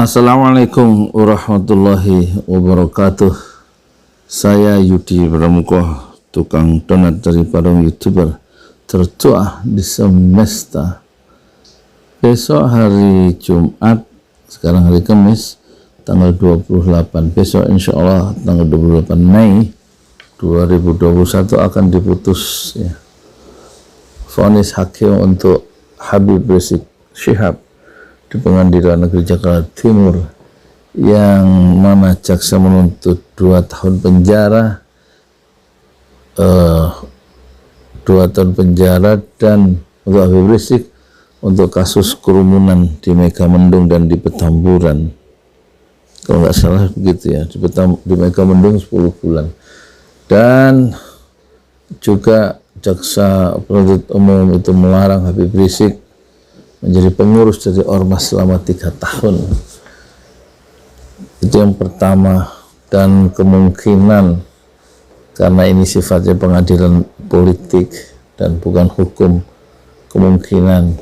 Assalamualaikum warahmatullahi wabarakatuh. Saya Yudi Pramuko, tukang donat dari Padang YouTuber tertua di semesta. Besok hari Jumat, sekarang hari Kamis, tanggal 28. Besok insya Allah tanggal 28 Mei 2021 akan diputus ya, vonis hakim untuk Habib Rizik Syihab di Pengadilan Negeri Jakarta Timur, yang mana jaksa menuntut 2 tahun penjara, 2 tahun penjara dan untuk Habib Rizik untuk kasus kerumunan di Megamendung dan di Petamburan, kalau nggak salah begitu ya, di Megamendung 10 bulan. Dan juga jaksa penuntut umum itu melarang Habib Rizik menjadi pengurus dari ormas selama 3 tahun. Itu yang pertama. Dan kemungkinan, karena ini sifatnya pengadilan politik dan bukan hukum, kemungkinan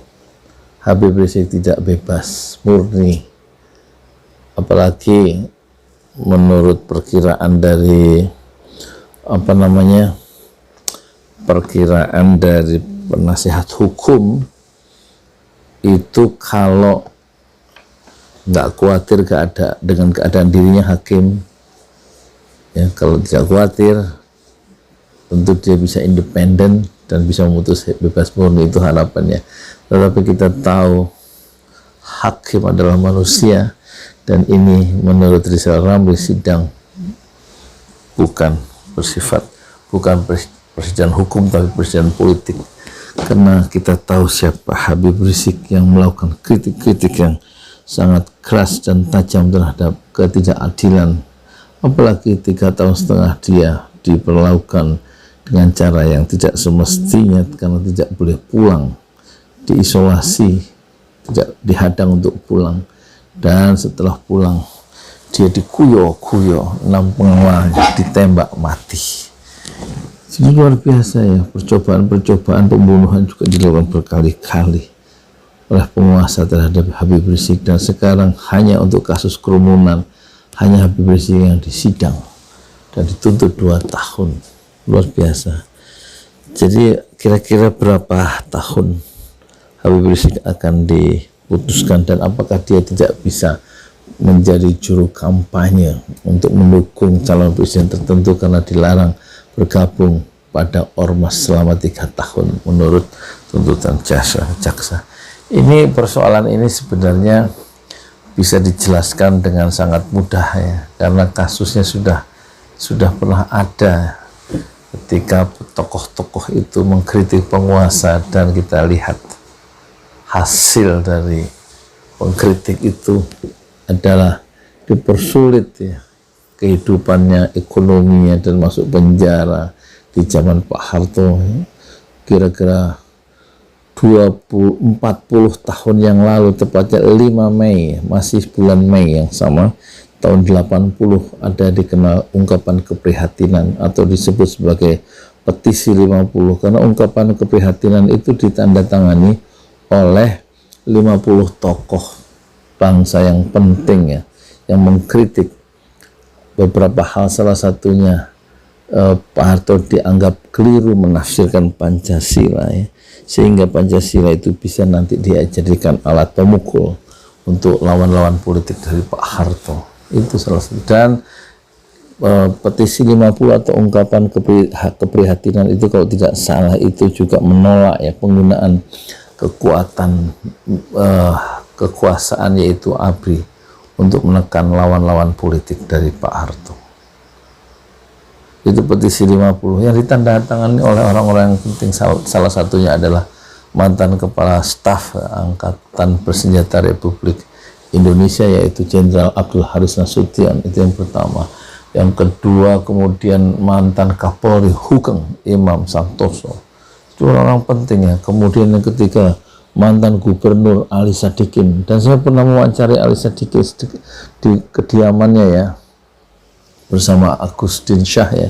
Habib Rizik tidak bebas murni. Apalagi menurut perkiraan dari perkiraan dari penasihat hukum itu, kalau nggak khawatir dengan keadaan dirinya hakim ya, kalau tidak khawatir tentu dia bisa independen dan bisa memutus bebas murni, itu harapannya. Tetapi kita tahu hakim adalah manusia, dan ini menurut Rizal Ramli sidang bukan persidangan hukum tapi persidangan politik. Karena kita tahu siapa Habib Rizik yang melakukan kritik-kritik yang sangat keras dan tajam terhadap ketidakadilan, apalagi 3,5 tahun dia diperlakukan dengan cara yang tidak semestinya, karena tidak boleh pulang, diisolasi, tidak dihadang untuk pulang, dan setelah pulang dia dikuyo-kuyo, 6 pengawalnya ditembak mati. Ini luar biasa ya, percobaan pembunuhan juga dilakukan berkali-kali oleh penguasa terhadap Habib Rizik, dan sekarang hanya untuk kasus kerumunan hanya Habib Rizik yang disidang dan dituntut 2 tahun. Luar biasa. Jadi kira-kira berapa tahun Habib Rizik akan diputuskan, dan apakah dia tidak bisa menjadi juru kampanye untuk mendukung calon presiden tertentu karena dilarang bergabung pada ormas selama 3 tahun menurut tuntutan jaksa. Ini persoalan ini sebenarnya bisa dijelaskan dengan sangat mudah ya, karena kasusnya sudah pernah ada ketika tokoh-tokoh itu mengkritik penguasa, dan kita lihat hasil dari pengkritik itu adalah dipersulit ya kehidupannya, ekonominya, dan masuk penjara. Di zaman Pak Harto kira-kira 40 tahun yang lalu, tepatnya 5 Mei, masih bulan Mei yang sama tahun 80, ada dikenal ungkapan keprihatinan atau disebut sebagai petisi 50, karena ungkapan keprihatinan itu ditandatangani oleh 50 tokoh bangsa yang penting ya, yang mengkritik beberapa hal. Salah satunya Pak Harto dianggap keliru menafsirkan Pancasila ya, sehingga Pancasila itu bisa nanti dijadikan alat pemukul untuk lawan-lawan politik dari Pak Harto. Itu salah satu. Dan petisi 50 atau ungkapan keprihatinan itu kalau tidak salah itu juga menolak ya penggunaan kekuasaan yaitu ABRI untuk menekan lawan-lawan politik dari Pak Harto. Itu petisi 50 yang ditandatangani oleh orang-orang yang penting. Salah satunya adalah mantan Kepala Staf Angkatan Bersenjata Republik Indonesia, yaitu Jenderal Abdul Haris Nasution. Itu yang pertama. Yang kedua, kemudian mantan Kapolri Hugeng Imam Santoso. Itu orang-orang penting ya. Kemudian yang ketiga, mantan Gubernur Ali Sadikin, dan saya pernah mewawancari Ali Sadikin di kediamannya ya, bersama Agustin Syah ya,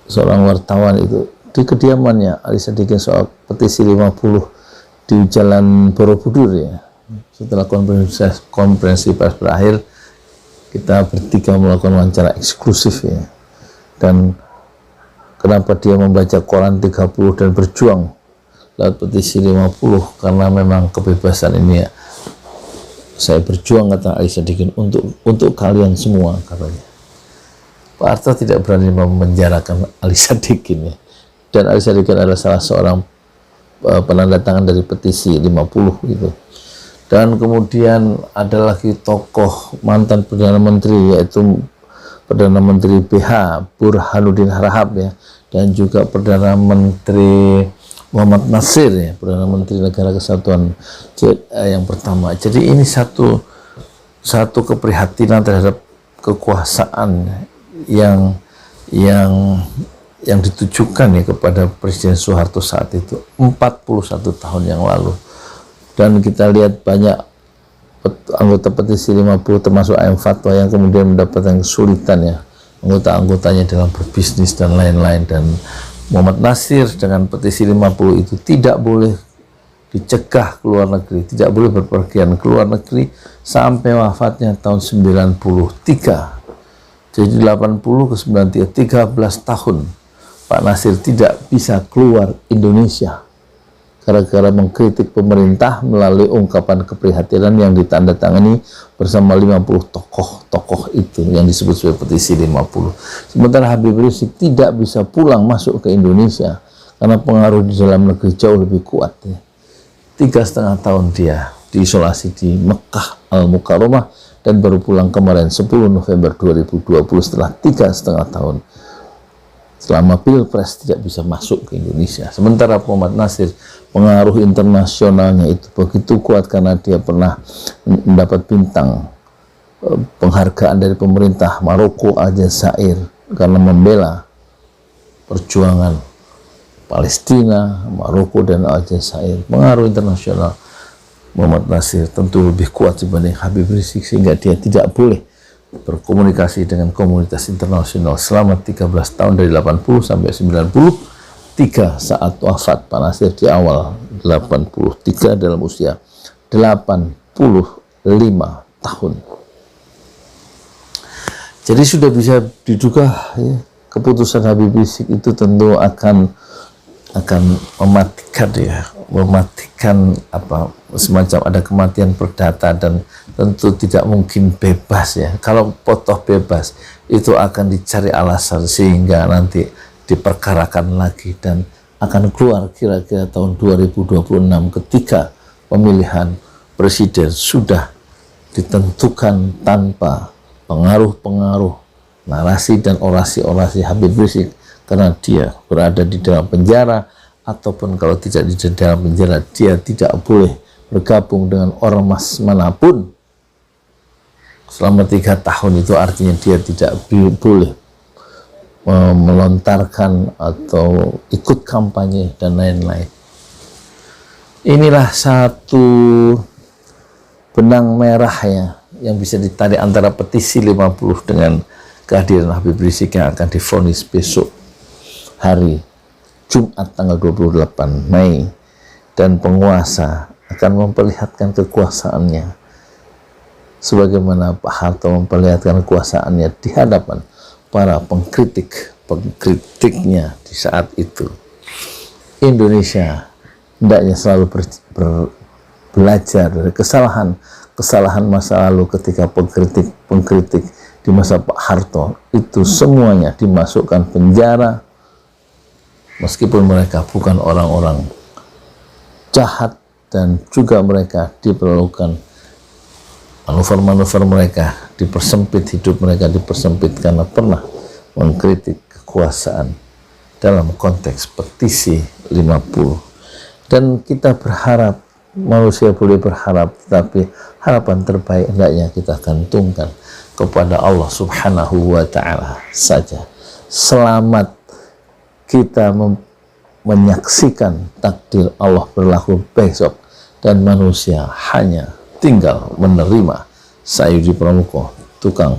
seorang wartawan itu di kediamannya Ali Sadikin soal petisi 50 di Jalan Borobudur ya. Setelah konferensi pers berakhir, kita bertiga melakukan wawancara eksklusif ya. Dan kenapa dia membaca Quran 30 dan berjuang lewat petisi 50? Karena memang kebebasan ini ya, saya berjuang, kata Ali Sadikin, untuk kalian semua, katanya. Pak Harto tidak berani memenjarakan Ali Sadikin ya. Dan Ali Sadikin adalah salah seorang penandatangan dari petisi 50 gitu. Dan kemudian ada lagi tokoh mantan Perdana Menteri, yaitu Perdana Menteri BH Burhanuddin Harahap ya, dan juga Perdana Menteri Muhammad Nasir ya, Perdana Menteri Negara Kesatuan yang pertama. Jadi ini satu keprihatinan terhadap kekuasaan yang ditujukan ya kepada Presiden Soeharto saat itu 41 tahun yang lalu. Dan kita lihat banyak anggota petisi 50 termasuk AM Fatwa yang kemudian mendapatkan kesulitan ya, anggota-anggotanya dalam berbisnis dan lain-lain. Dan Muhammad Nasir dengan petisi 50 itu tidak boleh dicegah keluar negeri, tidak boleh berpergian keluar negeri sampai wafatnya tahun 93. Jadi 80 ke 93, 13 tahun Pak Nasir tidak bisa keluar Indonesia gara-gara mengkritik pemerintah melalui ungkapan keprihatinan yang ditandatangani bersama 50 tokoh itu yang disebut sebagai petisi 50. Sementara Habib Rizik tidak bisa pulang masuk ke Indonesia karena pengaruh di dalam negeri jauh lebih kuat ya. 3,5 tahun dia diisolasi di Mekah Al-Mukarramah dan baru pulang kemarin 10 November 2020 setelah 3,5 tahun. Selama Pilpres tidak bisa masuk ke Indonesia. Sementara Muhammad Nasir, pengaruh internasionalnya itu begitu kuat karena dia pernah mendapat bintang penghargaan dari pemerintah Maroko Aljazair karena membela perjuangan Palestina, Maroko dan Aljazair. Pengaruh internasional Muhammad Nasir tentu lebih kuat dibanding Habib Rizik, sehingga dia tidak boleh berkomunikasi dengan komunitas internasional selama 13 tahun dari 80 sampai 93 saat wafat Pak Nasir di awal 83 dalam usia 85 tahun. Jadi sudah bisa diduga ya, keputusan Habib Rizik itu tentu akan mematikan semacam ada kematian perdata, dan tentu tidak mungkin bebas ya. Kalau potoh bebas itu akan dicari alasan sehingga nanti diperkarakan lagi dan akan keluar kira-kira tahun 2026 ketika pemilihan presiden sudah ditentukan tanpa pengaruh-pengaruh narasi dan orasi-orasi Habib Rizik, karena dia berada di dalam penjara, ataupun kalau tidak di dalam penjara dia tidak boleh bergabung dengan ormas manapun selama 3 tahun. Itu artinya dia tidak boleh melontarkan atau ikut kampanye dan lain-lain. Inilah satu benang merah ya yang bisa ditarik antara petisi 50 dengan kehadiran Habib Rizik yang akan divonis besok hari Jumat tanggal 28 Mei, dan penguasa akan memperlihatkan kekuasaannya sebagaimana Pak Harto memperlihatkan kekuasaannya di hadapan para pengkritiknya di saat itu. Indonesia hendaknya selalu belajar dari kesalahan masa lalu ketika pengkritik di masa Pak Harto itu semuanya dimasukkan penjara, meskipun mereka bukan orang-orang jahat, dan juga mereka diperlukan manuver-manuver mereka dipersempit, hidup mereka dipersempit karena pernah mengkritik kekuasaan dalam konteks petisi 50. Dan kita berharap, manusia boleh berharap, tetapi harapan terbaik hendaknya kita gantungkan kepada Allah Subhanahu wa Ta'ala saja. Selamat kita menyaksikan takdir Allah berlaku besok, dan manusia hanya tinggal menerima. Sayudi Pramuko, tukang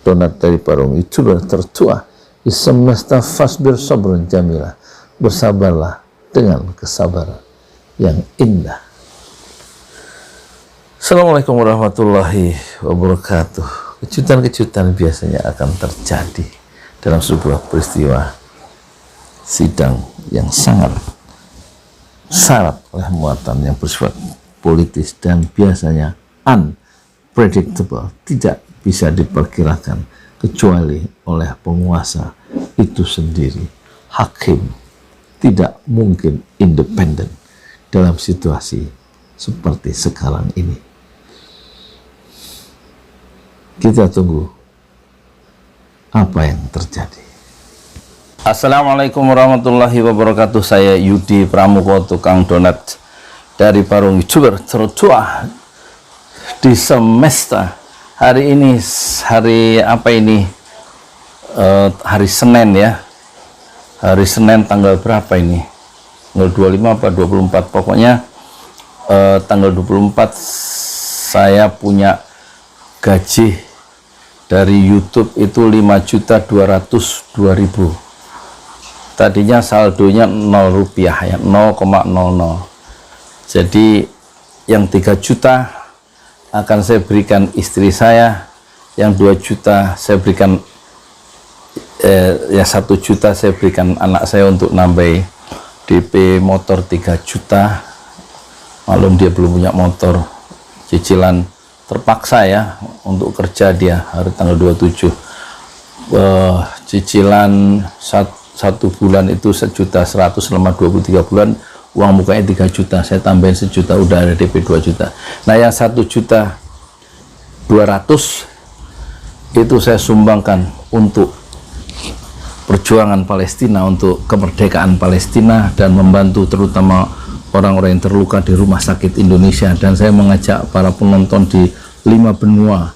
donat dari Parung, itu tertua di semesta. Fasbir sabrun jamilah, bersabarlah dengan kesabaran yang indah. Assalamualaikum warahmatullahi wabarakatuh. Kejutan-kejutan biasanya akan terjadi dalam sebuah peristiwa sidang yang sangat syarat oleh muatan yang bersifat politis dan biasanya unpredictable, tidak bisa diperkirakan kecuali oleh penguasa itu sendiri. Hakim tidak mungkin independen dalam situasi seperti sekarang ini. Kita tunggu apa yang terjadi. Assalamualaikum warahmatullahi wabarakatuh. Saya Yudi Pramuko, tukang donat dari Parung YouTuber tertua di semesta. Hari ini hari apa ini? Hari Senin ya. Hari Senin tanggal berapa ini? Tanggal 25 apa 24? Pokoknya tanggal 24 saya punya gaji dari YouTube itu 5.202.000. Tadinya saldonya 0 rupiah ya, 0,00. Jadi yang 3 juta akan saya berikan istri saya, yang 2 juta saya berikan ya 1 juta saya berikan anak saya untuk nambah DP motor 3 juta. Malum dia belum punya motor, cicilan terpaksa ya untuk kerja dia hari tanggal 27. Cicilan satu bulan itu 1.100.000 selama 23 bulan, uang mukanya 3 juta, saya tambahin 1 juta, udah ada DP 2 juta. Nah yang 1.200.000 itu saya sumbangkan untuk perjuangan Palestina, untuk kemerdekaan Palestina dan membantu terutama orang-orang yang terluka di rumah sakit Indonesia. Dan saya mengajak para penonton di 5 benua,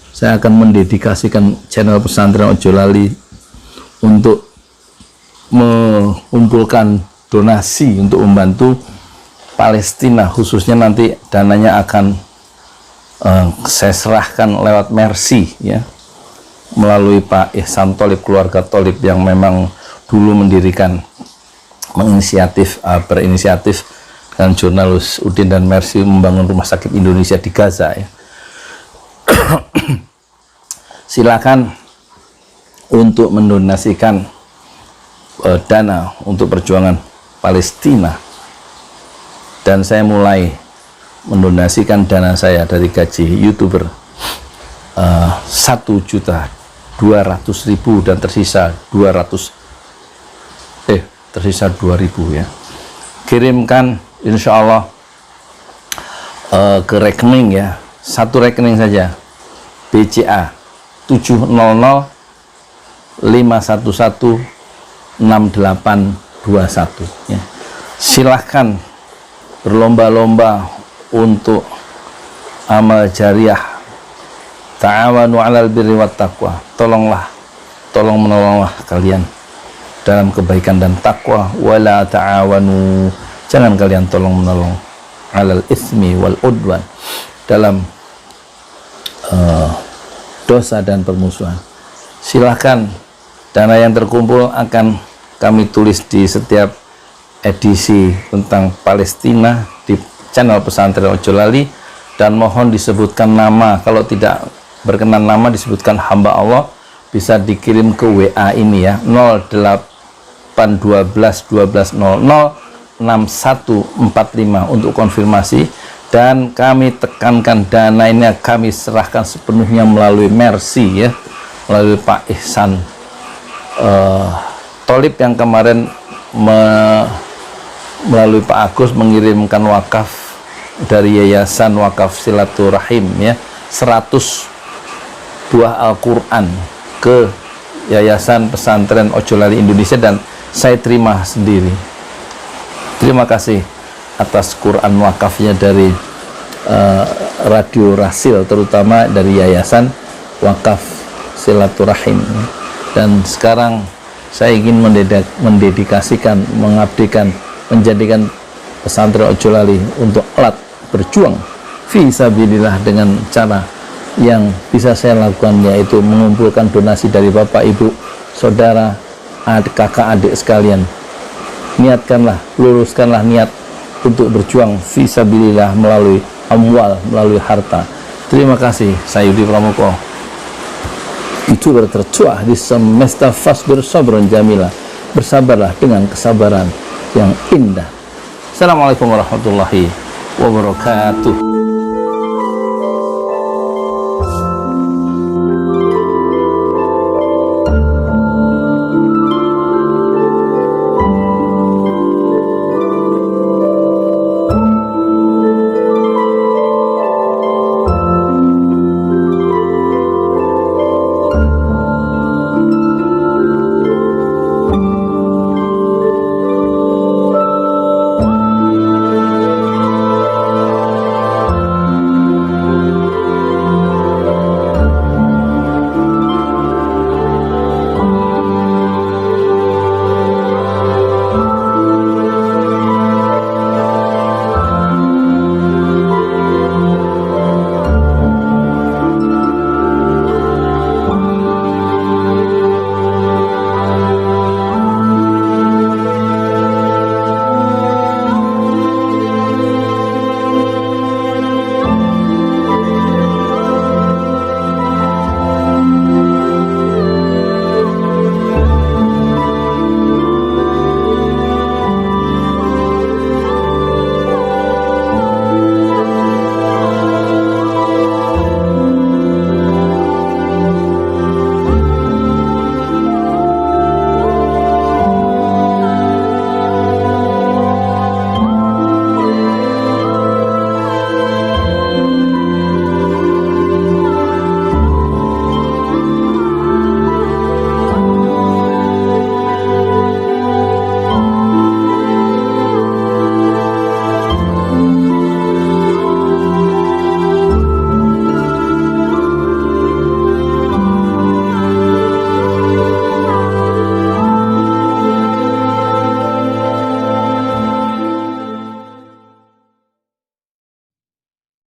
saya akan mendedikasikan channel pesantren Ojo Lali untuk mengumpulkan donasi untuk membantu Palestina, khususnya nanti dananya akan saya serahkan lewat Mercy ya, melalui Pak Ihsan Tholib, keluarga Tholib yang memang dulu berinisiatif dan jurnalis Udin dan Mercy membangun rumah sakit Indonesia di Gaza ya. Silakan untuk mendonasikan dana untuk perjuangan Palestina, dan saya mulai mendonasikan dana saya dari gaji YouTuber 1.200.000 dan tersisa 2.000 ya. Kirimkan insya Allah ke rekening ya, satu rekening saja, BCA 700-511-6821 ya. Silahkan berlomba-lomba untuk amal jariah, ta'awanu 'alal birri wat taqwa. Tolong menolonglah kalian dalam kebaikan dan takwa. Wala ta'awanu, jangan kalian tolong menolong 'alal ismi wal udwan, dalam dosa dan permusuhan. Silahkan, dana yang terkumpul akan kami tulis di setiap edisi tentang Palestina di channel pesantren Ojo Lali, dan mohon disebutkan nama. Kalau tidak berkenan nama disebutkan hamba Allah, bisa dikirim ke WA ini ya, 081212006145 untuk konfirmasi. Dan kami tekankan, dana ini kami serahkan sepenuhnya melalui Mercy ya, melalui Pak Ihsan Tholib yang kemarin melalui Pak Agus mengirimkan wakaf dari Yayasan Wakaf Silaturahim ya, 100 buah Al-Quran ke Yayasan Pesantren Ojo Lali Indonesia, dan saya terima sendiri. Terima kasih atas Quran wakafnya dari Radio Rasil, terutama dari Yayasan Wakaf Silaturahim. Dan sekarang saya ingin mendedikasikan, mengabdikan, menjadikan pesantren Ojo Lali untuk alat berjuang fi sabilillah dengan cara yang bisa saya lakukan, yaitu mengumpulkan donasi dari Bapak, Ibu, Saudara, kakak, adik sekalian. Niatkanlah, luruskanlah niat untuk berjuang fi sabilillah melalui amwal, melalui harta. Terima kasih, saya Yudi Pramoko, YouTuber tercuah di semesta Fasbir Sabron Jamila. Bersabarlah dengan kesabaran yang indah. Assalamualaikum warahmatullahi wabarakatuh.